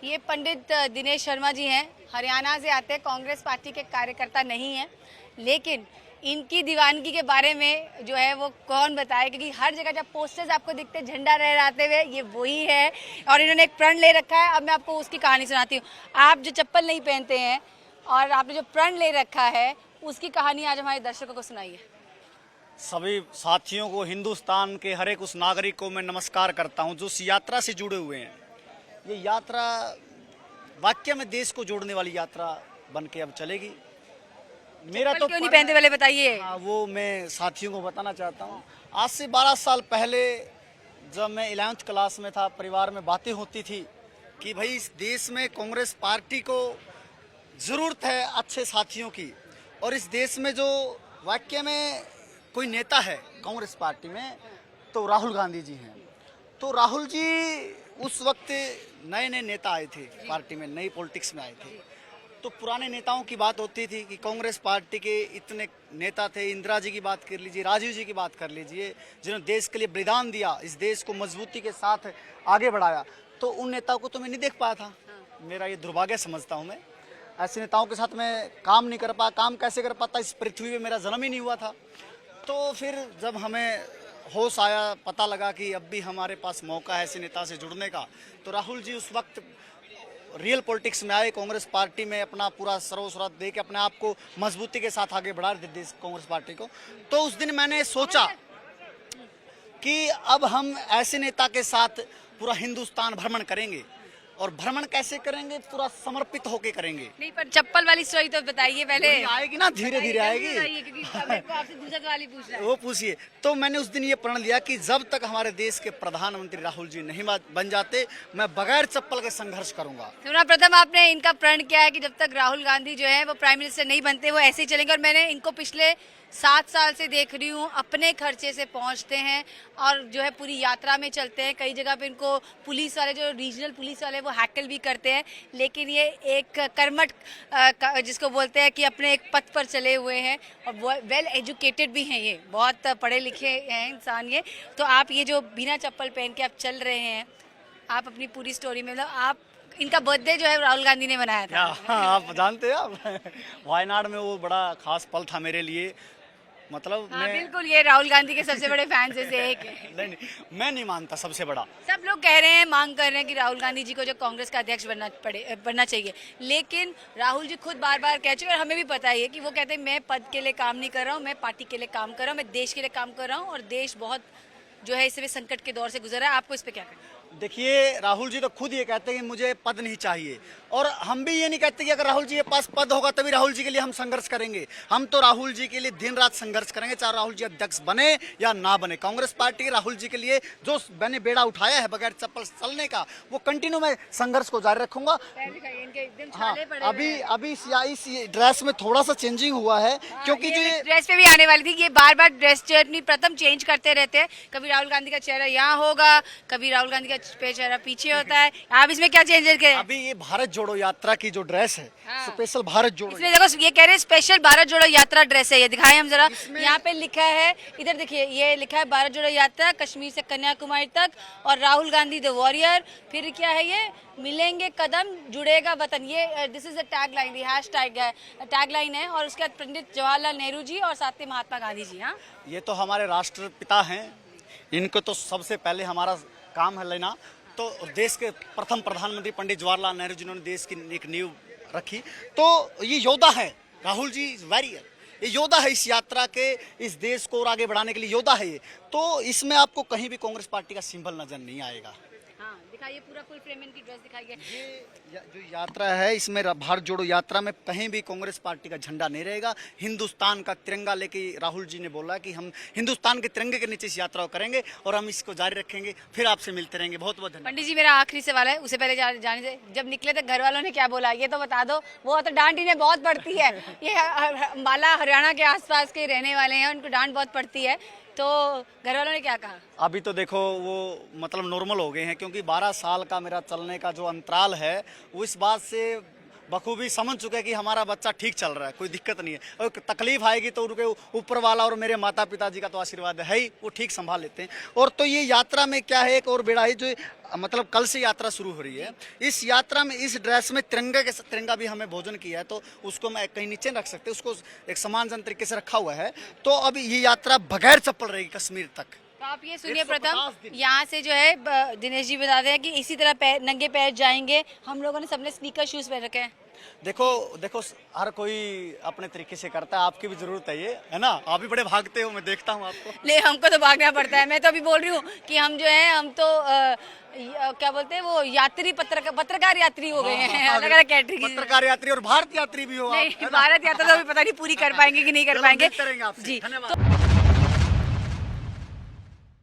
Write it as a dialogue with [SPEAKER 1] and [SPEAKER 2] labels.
[SPEAKER 1] ये पंडित दिनेश शर्मा जी हैं, हरियाणा से आते हैं, कांग्रेस पार्टी के कार्यकर्ता नहीं हैं, लेकिन इनकी दीवानगी के बारे में जो है वो कौन बताए, क्योंकि हर जगह जब पोस्टर्स आपको दिखते हैं झंडा लहराते हुए, ये वही है। और इन्होंने एक प्रण ले रखा है। अब मैं आपको उसकी कहानी सुनाती हूँ। आप जो चप्पल नहीं पहनते हैं और आपने जो प्रण ले रखा है, उसकी कहानी आज हमारे दर्शकों को सुनाइए।
[SPEAKER 2] सभी साथियों को, हिंदुस्तान के हर एक उस नागरिक को मैं नमस्कार करता हूं जो इस यात्रा से जुड़े हुए हैं। ये यात्रा वाकई में देश को जोड़ने वाली यात्रा बन के अब चलेगी। मेरा तो
[SPEAKER 1] क्यों नहीं पहनते पहले बताइए।
[SPEAKER 2] हाँ, वो मैं साथियों को बताना चाहता हूँ। आज से 12 साल पहले जब मैं 11th क्लास में था, परिवार में बातें होती थी कि भाई इस देश में कांग्रेस पार्टी को ज़रूरत है अच्छे साथियों की, और इस देश में जो वाकई में कोई नेता है कांग्रेस पार्टी में तो राहुल गांधी जी हैं। तो राहुल जी उस वक्त नए नए नेता आए थे पार्टी में, नई पॉलिटिक्स में आए थे। तो पुराने नेताओं की बात होती थी कि कांग्रेस पार्टी के इतने नेता थे, इंदिरा जी की बात कर लीजिए, राजीव जी की बात कर लीजिए, जिन्होंने देश के लिए बलिदान दिया, इस देश को मजबूती के साथ आगे बढ़ाया। तो उन नेताओं को तो मैं नहीं देख पाया था। मेरा ये दुर्भाग्य समझता हूँ मैं। ऐसे नेताओं के साथ मैं काम नहीं कर पाया। काम कैसे कर पाता, इस पृथ्वी में मेरा जन्म ही नहीं हुआ था। तो फिर जब हमें होश आया, पता लगा कि अब भी हमारे पास मौका है ऐसे नेता से जुड़ने का, तो राहुल जी उस वक्त रियल पॉलिटिक्स में आए, कांग्रेस पार्टी में अपना पूरा सर्वस्व दे के अपने आप को मजबूती के साथ आगे बढ़ा रहे देश कांग्रेस पार्टी को। तो उस दिन मैंने सोचा कि अब हम ऐसे नेता के साथ पूरा हिंदुस्तान भ्रमण करेंगे, और भ्रमण कैसे करेंगे, पूरा समर्पित होके करेंगे।
[SPEAKER 1] नहीं, पर चप्पल वाली स्टोरी तो बताइए पहले।
[SPEAKER 2] आएगी ना, धीरे धीरे आएगी।
[SPEAKER 1] क्योंकि मेरे को आपसे दूसरा वाली पूछना है।
[SPEAKER 2] वो पूछिए। तो मैंने उस दिन ये प्रण लिया कि जब तक हमारे देश के प्रधानमंत्री राहुल जी नहीं बन जाते, मैं बगैर चप्पल के संघर्ष करूंगा।
[SPEAKER 1] प्रथम आपने इनका प्रण किया है कि जब तक राहुल गांधी जो है वो प्राइम मिनिस्टर नहीं बनते, वो ऐसे ही चलेंगे। और मैंने इनको पिछले 7 साल से देख रही हूँ, अपने खर्चे से पहुँचते हैं और जो है पूरी यात्रा में चलते हैं। कई जगह पे इनको पुलिस वाले, जो रीजनल पुलिस वाले, वो हैकल भी करते हैं। लेकिन ये एक कर्मठ जिसको बोलते हैं कि अपने एक पथ पर चले हुए हैं, और वेल एजुकेटेड भी हैं। ये बहुत पढ़े लिखे हैं इंसान ये। तो आप ये जो बिना चप्पल पहन के आप चल रहे हैं, आप अपनी पूरी स्टोरी में, मतलब आप, इनका बर्थडे जो है राहुल गांधी ने मनाया था।
[SPEAKER 2] हाँ, आप जानते हैं। आप वायनाड में वो बड़ा खास पल था मेरे लिए। मतलब
[SPEAKER 1] हाँ, बिल्कुल, ये राहुल गांधी के सबसे बड़े फैंस में से एक है।
[SPEAKER 2] नहीं, मैं नहीं मानता सबसे बड़ा।
[SPEAKER 1] सब लोग कह रहे हैं, मांग कर रहे हैं कि राहुल गांधी जी को जो कांग्रेस का अध्यक्ष बनना चाहिए। लेकिन राहुल जी खुद बार बार कह चुके हैं, और हमें भी पता है कि वो कहते हैं मैं पद के लिए काम नहीं कर रहा हूँ, मैं पार्टी के लिए काम कर रहा हूँ, मैं देश के लिए काम कर रहा हूँ, और देश बहुत जो है इस समय संकट के दौर से गुजर रहा है। आपको इस पे क्या कहना है?
[SPEAKER 2] देखिए, राहुल जी तो खुद ये कहते हैं कि मुझे पद नहीं चाहिए, और हम भी ये नहीं कहते कि अगर राहुल जी के पास पद होगा तभी राहुल जी के लिए हम संघर्ष करेंगे। हम तो राहुल जी के लिए दिन रात संघर्ष करेंगे, चाहे राहुल जी अध्यक्ष बने या ना बने। कांग्रेस पार्टी राहुल जी के लिए जो मैंने बेड़ा उठाया है बगैर चप्पल चलने का, वो कंटिन्यू मैं संघर्ष को जारी रखूंगा। हाँ, अभी इस ड्रेस में थोड़ा सा चेंजिंग हुआ है, क्योंकि जो
[SPEAKER 1] ड्रेस पे भी आने वाली थी। ये बार बार ड्रेस अपनी प्रथम चेंज करते रहते हैं। कभी राहुल गांधी का चेहरा यहाँ होगा, कभी राहुल गांधी का चेहरा पीछे होता है। आप इसमें क्या चेंजेस करें?
[SPEAKER 2] अभी ये भारत जोड़ो यात्रा की जो ड्रेस है, स्पेशल भारत जोड़ो,
[SPEAKER 1] इसमें देखो, ये कह रहे हैं स्पेशल भारत जोड़ो यात्रा ड्रेस है। ये दिखाएं हम जरा। यहाँ पे लिखा है, इधर देखिए, ये लिखा है भारत जोड़ो यात्रा कश्मीर से कन्याकुमारी तक, और राहुल गांधी द वॉरियर। फिर क्या है ये, मिलेंगे कदम जुड़ेगा वतन। ये this is a tag line, tag line है। और उसके बाद पंडित जवाहरलाल नेहरू जी और साथ में महात्मा गांधी जी। हाँ,
[SPEAKER 2] ये तो हमारे राष्ट्रपिता हैं, इनको तो सबसे पहले हमारा काम है लेना। तो देश के प्रथम प्रधानमंत्री पंडित जवाहरलाल नेहरू जिन्होंने देश की एक नींव रखी, तो ये योद्धा है। राहुल जी इज वॉरियर, ये योद्धा है इस यात्रा के, इस देश को और आगे बढ़ाने के लिए योद्धा है ये। तो इसमें आपको कहीं भी कांग्रेस पार्टी का सिंबल नजर नहीं आएगा।
[SPEAKER 1] हाँ, दिखाइए पूरा फुल फ्रेम इनकी ड्रेस दिखाइए।
[SPEAKER 2] ये जो यात्रा है, इसमें भारत जोड़ो यात्रा में कहीं भी कांग्रेस पार्टी का झंडा नहीं रहेगा। हिंदुस्तान का तिरंगा लेके राहुल जी ने बोला कि हम हिंदुस्तान के तिरंगे के नीचे इस यात्रा को करेंगे, और हम इसको जारी रखेंगे। फिर आपसे मिलते रहेंगे। बहुत बहुत धन्यवाद।
[SPEAKER 1] पंडित जी, मेरा आखिरी सवाल है, उससे पहले जाने से, जब निकले थे घर वालों ने क्या बोला ये तो बता दो। वो तो डांट इन्हें बहुत पड़ती है। ये अंबाला हरियाणा के आसपास के रहने वाले हैं, उनको डांट बहुत पड़ती है। तो घर वालों ने क्या कहा?
[SPEAKER 2] अभी तो देखो वो मतलब नॉर्मल हो गए हैं, क्योंकि 12 साल का मेरा चलने का जो अंतराल है, वो इस बात से बखूबी समझ चुके हैं कि हमारा बच्चा ठीक चल रहा है, कोई दिक्कत नहीं है। और तकलीफ आएगी तो उनके ऊपर वाला और मेरे माता पिताजी का तो आशीर्वाद है ही, वो ठीक संभाल लेते हैं। और तो ये यात्रा में क्या है, एक और बेड़ा है जो मतलब कल से यात्रा शुरू हो रही है। इस यात्रा में इस ड्रेस में तिरंगा भी हमें भोजन किया है, तो उसको मैं कहीं नीचे रख सकते, उसको एक सम्मानजनक तरीके से रखा हुआ है। तो अब ये यात्रा बगैर चप्पल रहेगी कश्मीर तक।
[SPEAKER 1] तो आप ये सुनिए
[SPEAKER 2] 150
[SPEAKER 1] प्रथम,
[SPEAKER 2] दिन।
[SPEAKER 1] यहाँ से जो है दिनेश जी बताते हैं कि इसी तरह नंगे पैर जाएंगे। हम लोगों ने सबने स्नीकर शूज पहन रखे हैं।
[SPEAKER 2] देखो देखो, हर कोई अपने तरीके से करता है, आपकी भी जरूरत है ये, है ना? आप भी बड़े भागते हो, मैं देखता हूँ आपको।
[SPEAKER 1] ले हमको तो भागना पड़ता है। मैं तो अभी बोल रही हूँ कि हम जो है हम तो क्या बोलते हैं वो यात्री पत्रकार यात्री हो गए हैं, अलग अलग कैटेगरी की।
[SPEAKER 2] पत्रकार यात्री और भारत यात्री भी हो आप,
[SPEAKER 1] नहीं,
[SPEAKER 2] है ना?
[SPEAKER 1] भारत यात्रा तो अभी पता नहीं पूरी कर पाएंगे कि नहीं कर
[SPEAKER 2] चलो,
[SPEAKER 1] पाएंगे
[SPEAKER 2] मिलते रहेंगे आपसे।
[SPEAKER 1] जी।
[SPEAKER 2] धन्यवाद।